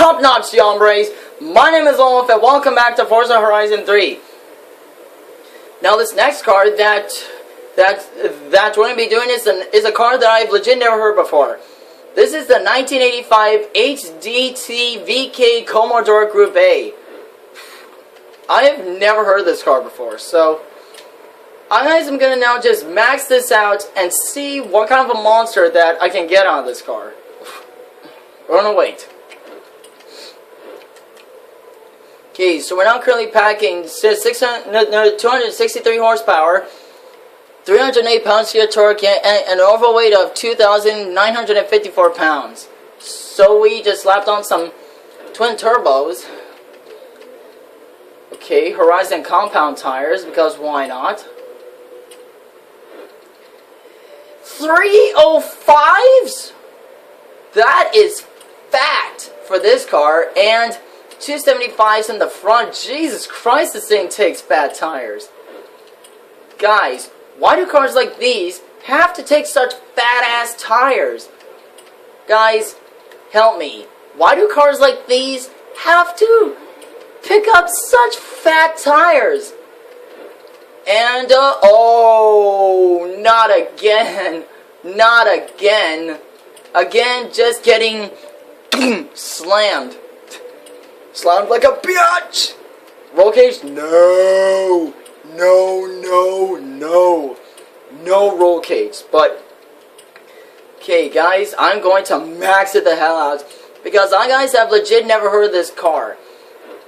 top-notch, hombres. My name is Olaf, and welcome back to Forza Horizon 3. Now, this next car that we're going to be doing is a car that I've legit never heard before. This is the 1985 HDT VK Commodore Group A. I have never heard of this car before, so I'm going to now just max this out and see what kind of a monster that I can get out of this car. We're going to wait. Okay, so we're now currently packing 263 horsepower, 308 pounds-feet of torque, and an overall weight of 2,954 pounds. So we just slapped on some twin turbos. Okay, Horizon compound tires, because why not? 305s? That is fat for this car, and 275s in the front. Jesus Christ, this thing takes bad tires. Guys, why do cars like these have to take such fat-ass tires? Guys, help me. Why do cars like these have to pick up such fat tires? And, oh, not again. Not again. Again, just getting slammed. Slammed like a bitch! Roll cage? No! No, no, no. No roll cage. But, okay, guys, I'm going to max it the hell out. Because I, guys, have legit never heard of this car.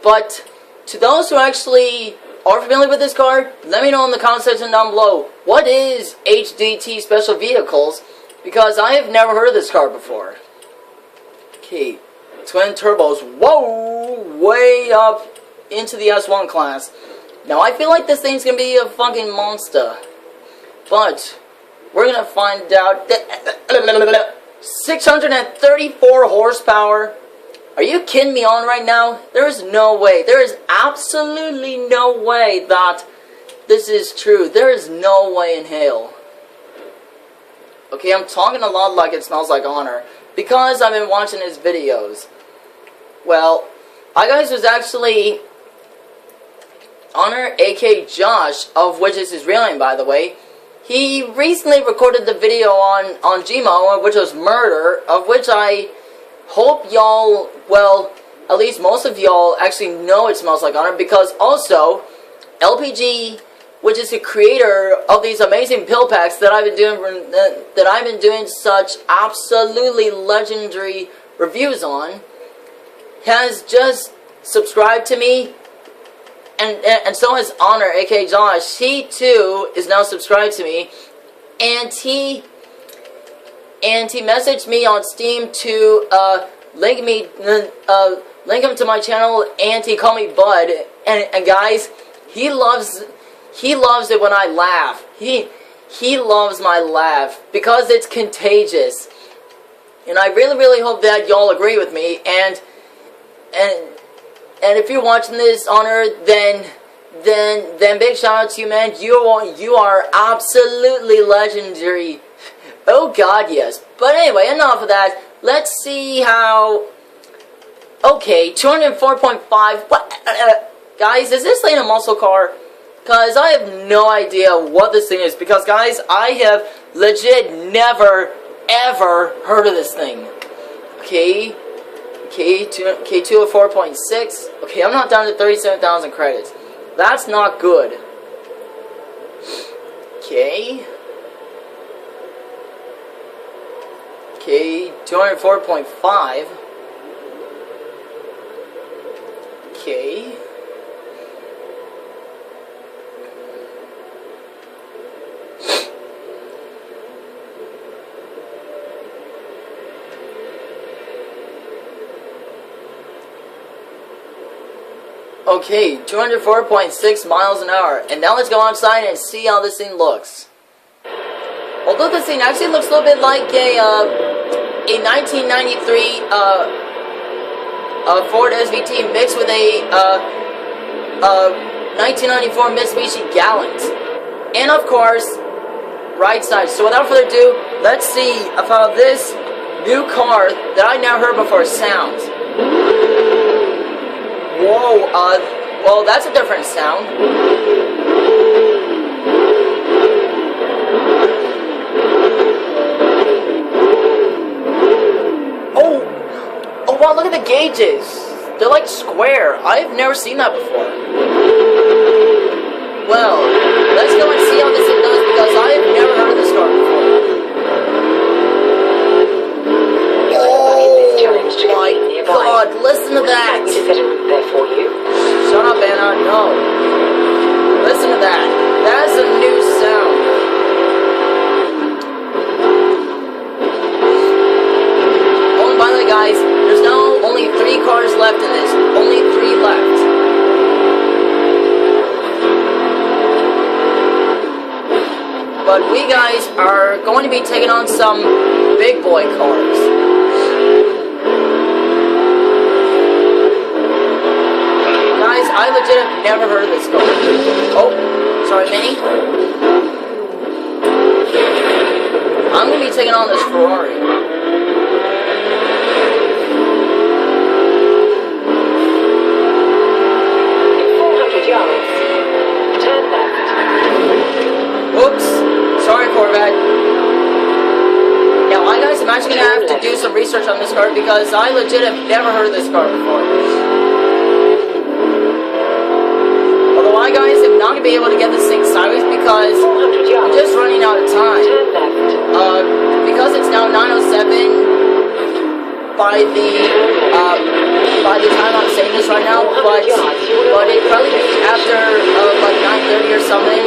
But, to those who actually are familiar with this car, let me know in the comment section down below. What is HDT Special Vehicles? Because I have never heard of this car before. Okay. Twin turbos, whoa, way up into the S1 class. Now, I feel like this thing's going to be a fucking monster. But, we're going to find out that 634 horsepower. Are you kidding me on right now? There is no way. There is absolutely no way that this is true. There is no way in hell. Okay, I'm talking a lot like it smells like Honor, because I've been watching his videos. Well, I guys was actually Honor, aka Josh, of which is his real name, by the way. He recently recorded the video on Gmo, which was Murder, of which I hope y'all, well, at least most of y'all actually know it smells like Honor, because also LPG, which is the creator of these amazing pill packs that I've been doing such absolutely legendary reviews on, has just subscribed to me, and so has Honor, aka Josh. He too is now subscribed to me, and he messaged me on Steam to link him to my channel, and he called me Bud, and guys, he loves it when I laugh. He loves my laugh because it's contagious, and I really hope that y'all agree with me. And if you're watching this, Honor, then big shout out to you, man. You are absolutely legendary. Oh God, yes. But anyway, enough of that. Let's see how. Okay, 204.5. What, guys? Is this thing a muscle car? Cause I have no idea what this thing is. Because guys, I have legit never ever heard of this thing. Okay. Okay, 204.6. Okay, I'm not down to 37,000 credits. That's not good. Okay. Okay, 204.5. Okay. Okay, 204.6 miles an hour. And now let's go outside and see how this thing looks. Although this thing actually looks a little bit like a 1993 Ford SVT mixed with a 1994 Mitsubishi Galant. And of course, right side. So without further ado, let's see how this new car that I never heard before sounds. Oh, well, that's a different sound. Oh, wow, look at the gauges. They're like square. I've never seen that before. Well, let's go and see how this thing does, because I've never heard of this car before. Oh my God, listen to that. Shut up, Anna, no. Listen to that. That's a new sound. Oh, and by the way, guys, there's now only 3 cars left in this. Only 3 left. But we guys are going to be taking on some big boy cars. Guys, I legit have never heard of this car. Oh, sorry, Minnie. I'm going to be taking on this Ferrari. Oops, sorry Corvette. Now I guys am actually going to have to do some research on this car, because I legit have never heard of this car before. Although I guys am not going to be able to get this thing sideways, because I'm just running out of time. Because it's now 9:07 by the time I'm saying this right now, but it probably be after like 9:30 or something.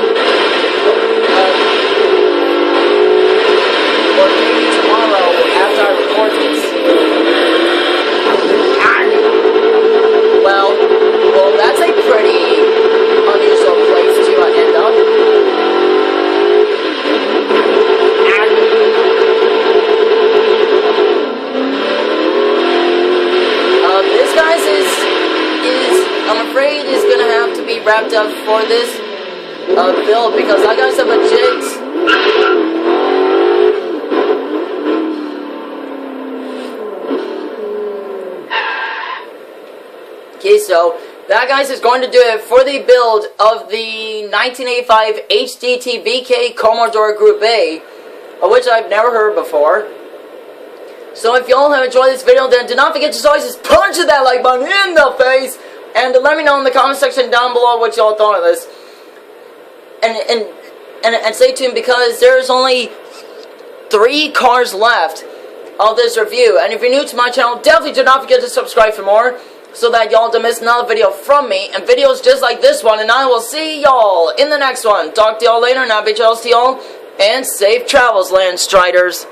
Or maybe tomorrow after I record this. Well, that's a pretty unusual place to end up. This guys is I'm afraid is gonna have to be wrapped up for this build, because I got some legit. Okay, so that guys is going to do it for the build of the 1985 HDT VK Commodore Group A, which I've never heard before. So if y'all have enjoyed this video, then do not forget to always just punch that like button in the face, and let me know in the comment section down below what y'all thought of this. And stay tuned, because there's only 3 cars left of this review. And if you're new to my channel, definitely do not forget to subscribe for more, so that y'all don't miss another video from me, and videos just like this one. And I will see y'all in the next one. Talk to y'all later, and I'll be to y'all, and safe travels, Landstriders.